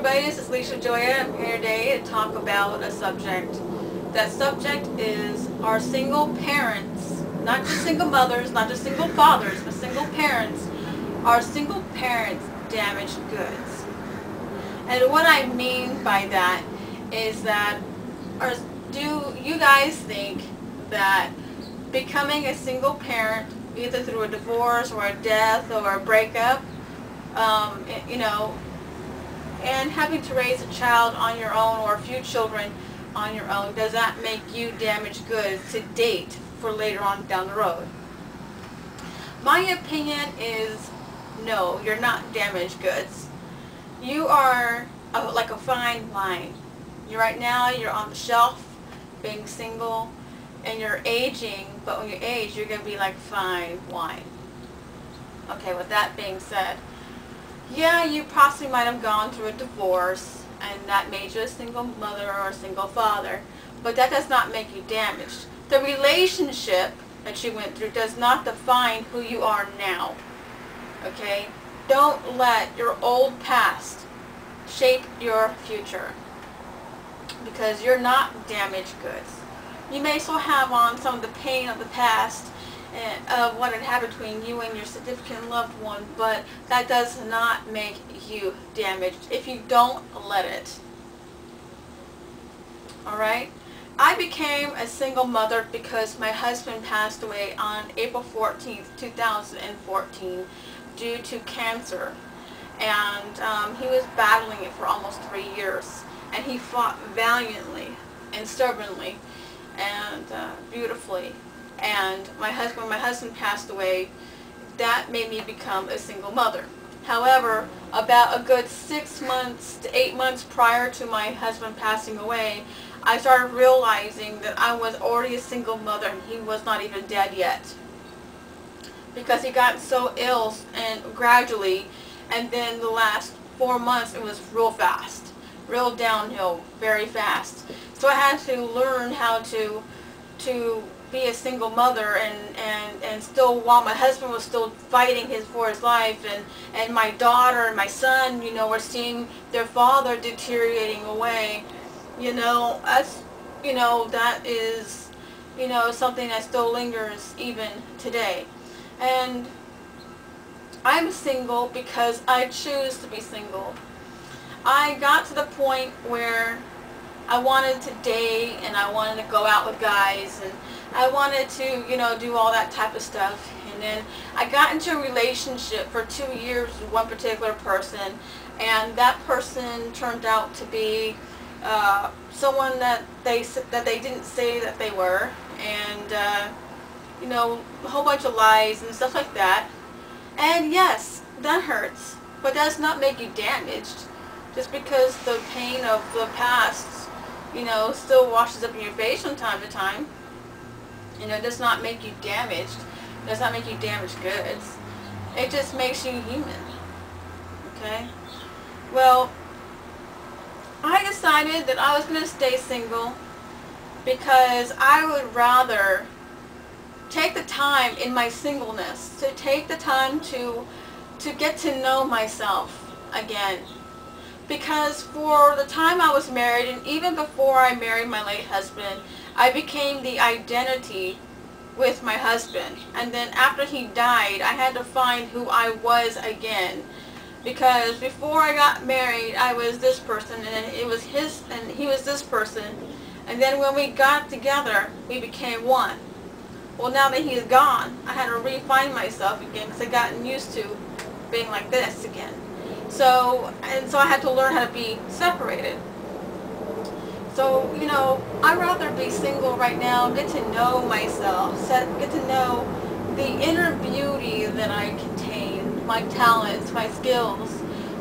everybody, this is Lisa Joya. I'm here today to talk about a subject. That subject is, are single parents, not just single mothers, not just single fathers, but single parents, are single parents damaged goods? And what I mean by that is that, do you guys think that becoming a single parent, either through a divorce or a death or a breakup, and having to raise a child on your own or a few children on your own, does that make you damaged goods to date for later on down the road? My opinion is no, you're not damaged goods. You are like a fine wine. Right now you're on the shelf being single and you're aging, but when you age you're going to be like fine wine. Okay, with that being said, yeah, you possibly might have gone through a divorce and that made you a single mother or a single father, but that does not make you damaged. The relationship that you went through does not define who you are now. Okay? Don't let your old past shape your future, because you're not damaged goods. You may still have on some of the pain of the past of what had happened between you and your significant loved one, but that does not make you damaged if you don't let it. Alright? I became a single mother because my husband passed away on April 14th, 2014 due to cancer. And he was battling it for almost 3 years. And he fought valiantly and stubbornly and beautifully. And when my husband passed away, that made me become a single mother. However, about a good 6 months to 8 months prior to my husband passing away, I started realizing that I was already a single mother and he was not even dead yet. Because he got so ill and gradually, and then the last 4 months it was real fast, real downhill, very fast. So I had to learn how to be a single mother and still, while my husband was still fighting for his life, and my daughter and my son, were seeing their father deteriorating away. That is, something that still lingers even today. And I'm single because I choose to be single. I got to the point where I wanted to date and I wanted to go out with guys and I wanted to, do all that type of stuff. And then I got into a relationship for 2 years with one particular person, and that person turned out to be someone that they didn't say that they were, and a whole bunch of lies and stuff like that. And yes, that hurts, but does not make you damaged. Just because the pain of the past, still washes up in your face from time to time, does not make you damaged. Does not make you damaged goods. It just makes you human. Okay? Well, I decided that I was going to stay single because I would rather take the time in my singleness to take the time to get to know myself again. Because for the time I was married, and even before I married my late husband, I became the identity with my husband. And then after he died, I had to find who I was again. Because before I got married, I was this person, and then it was his, and he was this person. And then when we got together, we became one. Well, now that he's gone, I had to refine myself again because I'd gotten used to being like this again. So I had to learn how to be separated. So, I'd rather be single right now, get to know myself, get to know the inner beauty that I contain, my talents, my skills,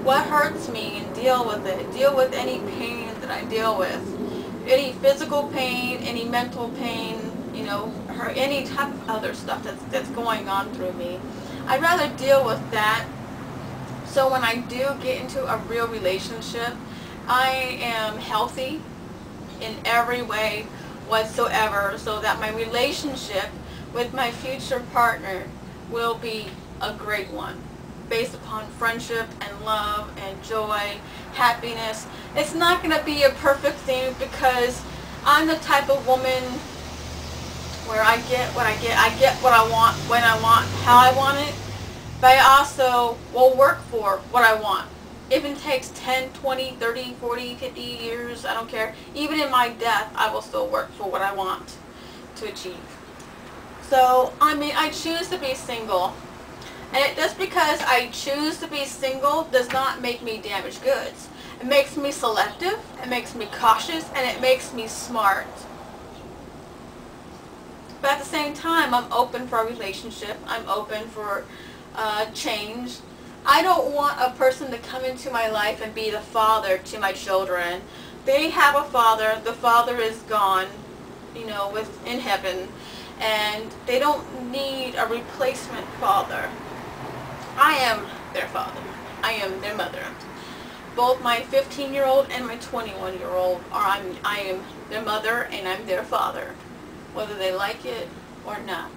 what hurts me, and deal with it. Deal with any pain that I deal with. Any physical pain, any mental pain, or any type of other stuff that's going on through me. I'd rather deal with that. So when I do get into a real relationship, I am healthy in every way whatsoever, so that my relationship with my future partner will be a great one. based upon friendship and love and joy, happiness. It's not going to be a perfect thing because I'm the type of woman where I get what I get. I get what I want, when I want, how I want it, but I also will work for what I want. Even if it takes 10, 20, 30, 40, 50 years, I don't care. Even in my death, I will still work for what I want to achieve. So, I mean, I choose to be single. And just because I choose to be single does not make me damaged goods. It makes me selective, it makes me cautious, and it makes me smart. But at the same time, I'm open for a relationship. I'm open for change. I don't want a person to come into my life and be the father to my children. They have a father. The father is gone, you know, in heaven. And they don't need a replacement father. I am their father. I am their mother. Both my 15-year-old and my 21-year-old I am their mother and I'm their father, whether they like it or not.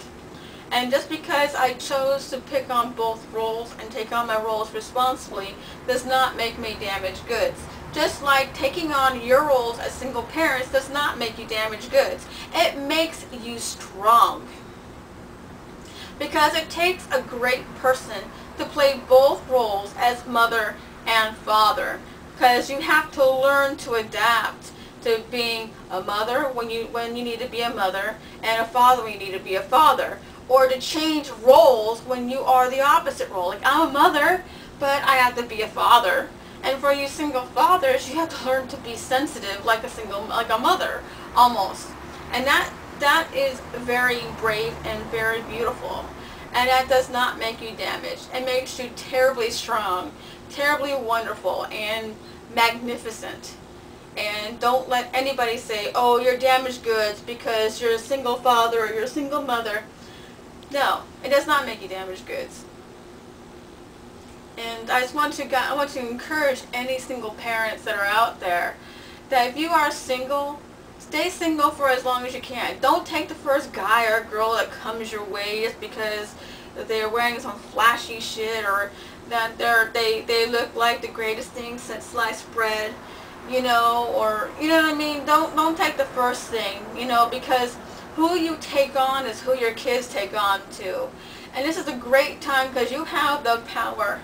And just because I chose to pick on both roles and take on my roles responsibly does not make me damaged goods. Just like taking on your roles as single parents does not make you damaged goods. It makes you strong. Because it takes a great person to play both roles as mother and father. Because you have to learn to adapt to being a mother when you need to be a mother, and a father when you need to be a father. Or to change roles when you are the opposite role. Like, I'm a mother, but I have to be a father. And for you single fathers, you have to learn to be sensitive like a mother, almost. And that is very brave and very beautiful. And that does not make you damaged. It makes you terribly strong, terribly wonderful, and magnificent. And don't let anybody say, oh, you're damaged goods because you're a single father or you're a single mother. No, it does not make you damaged goods. And I want to encourage any single parents that are out there that if you are single, stay single for as long as you can. Don't take the first guy or girl that comes your way just because they're wearing some flashy shit or that they look like the greatest thing since sliced bread, you know, or you know what I mean. Don't take the first thing, you know, because who you take on is who your kids take on too. And this is a great time because you have the power.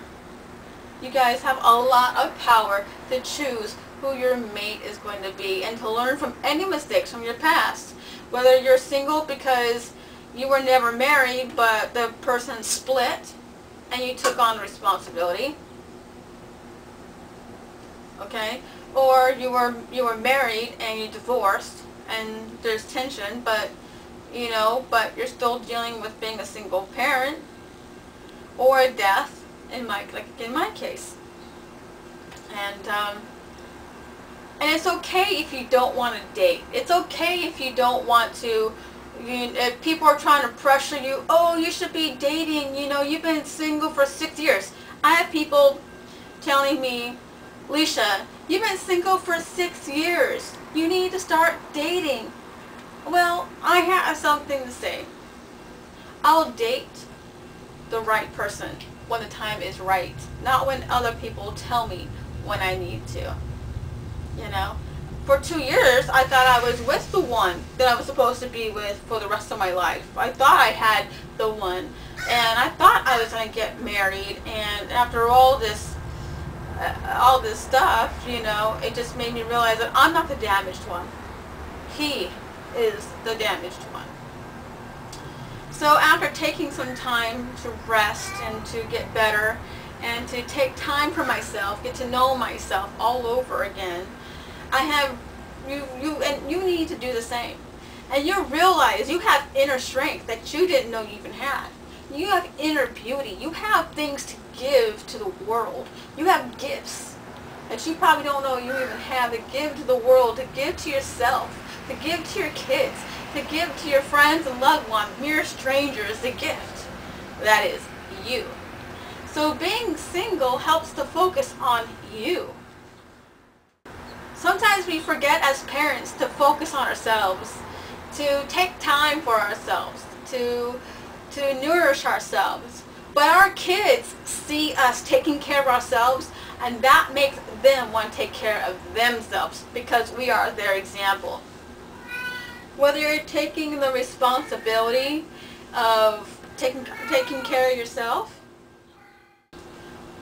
You guys have a lot of power to choose who your mate is going to be and to learn from any mistakes from your past. Whether you're single because you were never married but the person split and you took on responsibility. Okay? Or you were married and you divorced and there's tension, but you know, but you're still dealing with being a single parent, or a death in my case. And it's okay if you don't want to date. It's okay if you don't want to. If people are trying to pressure you, oh, you should be dating. You know, you've been single for 6 years. I have people telling me, Leisha, you've been single for 6 years. You need to start dating. Well, I have something to say. I'll date the right person when the time is right, not when other people tell me when I need to. You know, for 2 years I thought I was with the one that I was supposed to be with for the rest of my life. I thought I had the one, and I thought I was going to get married, and after all this stuff, you know, it just made me realize that I'm not the damaged one. He is the damaged one. So after taking some time to rest and to get better and to take time for myself, get to know myself all over again, I have you need to do the same. And you realize you have inner strength that you didn't know you even had. You have inner beauty. You have things to give to the world. You have gifts that you probably don't know you even have to give to the world, to give to yourself, to give to your kids, to give to your friends and loved ones, mere strangers, the gift that is you. So being single helps to focus on you. Sometimes we forget as parents to focus on ourselves, to take time for ourselves, to nourish ourselves. But our kids see us taking care of ourselves, and that makes them want to take care of themselves because we are their example. Whether you're taking the responsibility of taking care of yourself,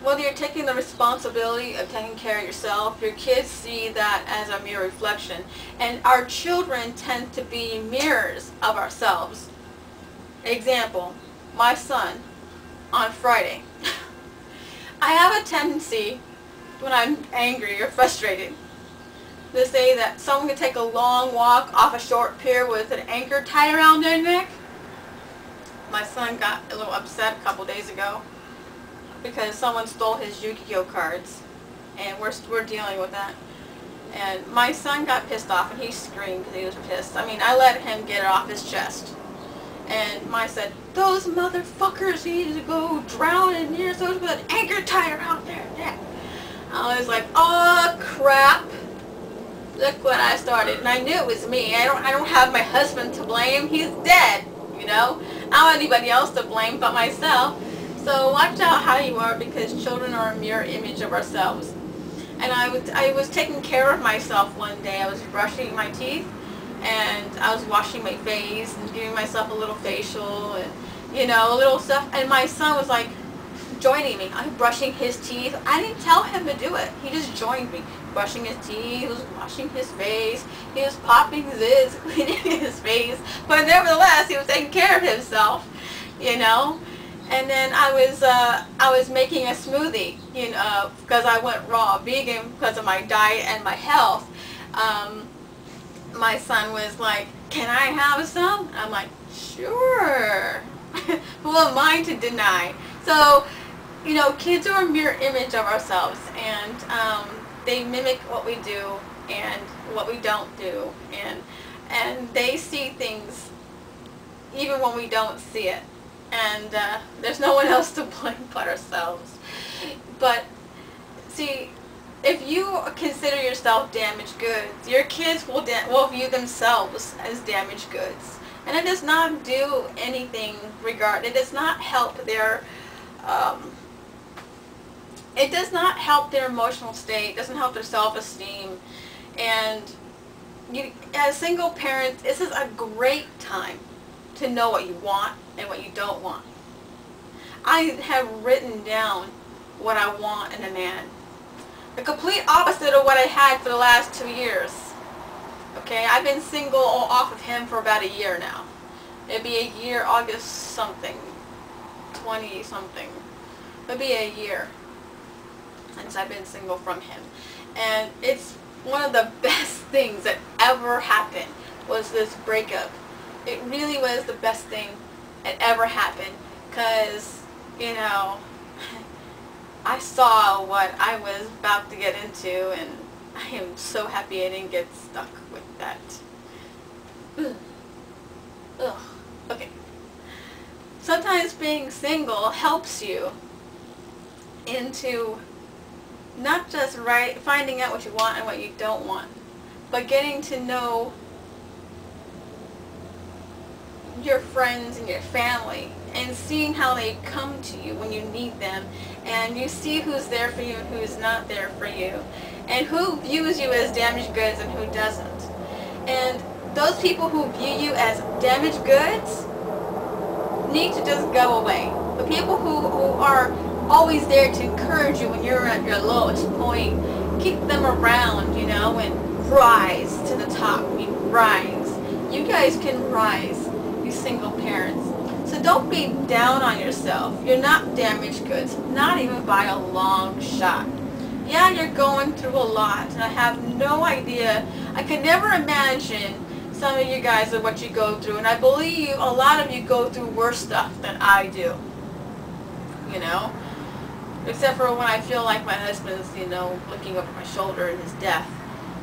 whether you're taking the responsibility of taking care of yourself, your kids see that as a mirror reflection. And our children tend to be mirrors of ourselves. Example, my son on Friday. I have a tendency when I'm angry or frustrated to say that someone can take a long walk off a short pier with an anchor tied around their neck. My son got a little upset a couple days ago because someone stole his Yu-Gi-Oh cards, and we're dealing with that. And my son got pissed off, and he screamed because he was pissed. I mean, I let him get it off his chest. And Mai said, "Those motherfuckers need to go drown in here, so with an anchor tied around their neck." I was like, "Oh crap!" Look what I started, and I knew it was me. I don't have my husband to blame. He's dead, you know. I don't have anybody else to blame but myself. So watch out how you are, because children are a mirror image of ourselves. And I was taking care of myself one day. I was brushing my teeth, and I was washing my face and giving myself a little facial and, you know, little stuff. And my son was like joining me. I'm brushing his teeth. I didn't tell him to do it. He just joined me. Brushing his teeth, he was washing his face, he was popping zits, cleaning his face. But nevertheless, he was taking care of himself, you know. And then I was making a smoothie, you know, because I went raw vegan because of my diet and my health. My son was like, "Can I have some?" I'm like, "Sure." Who am I to deny? So, you know, kids are a mirror image of ourselves, and they mimic what we do and what we don't do, and they see things even when we don't see it. And there's no one else to blame but ourselves. But see, if you consider yourself damaged goods, your kids will view themselves as damaged goods, and it does not do anything it does not help their it does not help their emotional state. It doesn't help their self-esteem. And as single parents, this is a great time to know what you want and what you don't want. I have written down what I want in a man. The complete opposite of what I had for the last 2 years. Okay, I've been single off of him for about a year now. It'd be a year, August something, 20 something. It'd be a year since I've been single from him. And it's one of the best things that ever happened was this breakup. It really was the best thing that ever happened, because, you know, I saw what I was about to get into, and I am so happy I didn't get stuck with that. Ugh. Ugh. Okay. Sometimes being single helps you into not just finding out what you want and what you don't want, but getting to know your friends and your family, and seeing how they come to you when you need them, and you see who's there for you and who's not there for you, and who views you as damaged goods and who doesn't. And those people who view you as damaged goods need to just go away. The people who are always there to encourage you when you're at your lowest point, keep them around, you know, and rise to the top. I mean, rise. You guys can rise, you single parents. So don't be down on yourself. You're not damaged goods, not even by a long shot. Yeah, you're going through a lot, and I have no idea. I could never imagine some of you guys and what you go through, and I believe a lot of you go through worse stuff than I do, you know, except for when I feel like my husband's, you know, looking over my shoulder in his death,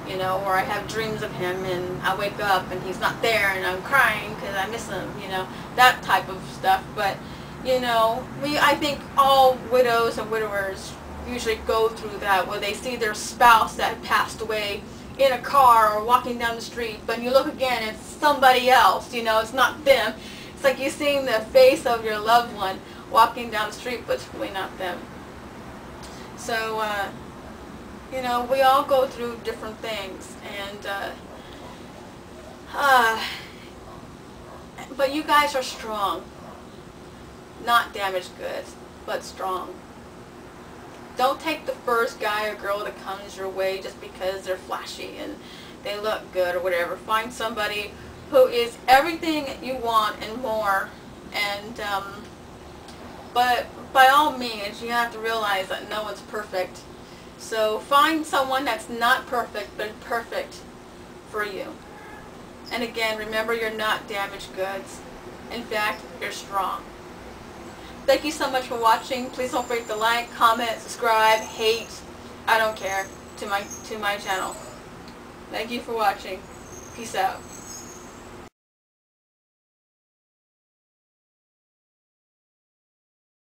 you know, or I have dreams of him and I wake up and he's not there and I'm crying because I miss him, you know, that type of stuff. But, you know, I think all widows and widowers usually go through that, where they see their spouse that passed away in a car or walking down the street, but you look again, it's somebody else, you know, it's not them. It's like you're seeing the face of your loved one walking down the street, but it's really not them. So, you know, we all go through different things, and but you guys are strong. Not damaged goods, but strong. Don't take the first guy or girl that comes your way just because they're flashy and they look good or whatever. Find somebody who is everything you want and more. And but by all means, you have to realize that no one's perfect. So find someone that's not perfect, but perfect for you. And again, remember, you're not damaged goods. In fact, you're strong. Thank you so much for watching. Please don't forget to like, comment, subscribe, hate, I don't care, to my channel. Thank you for watching. Peace out.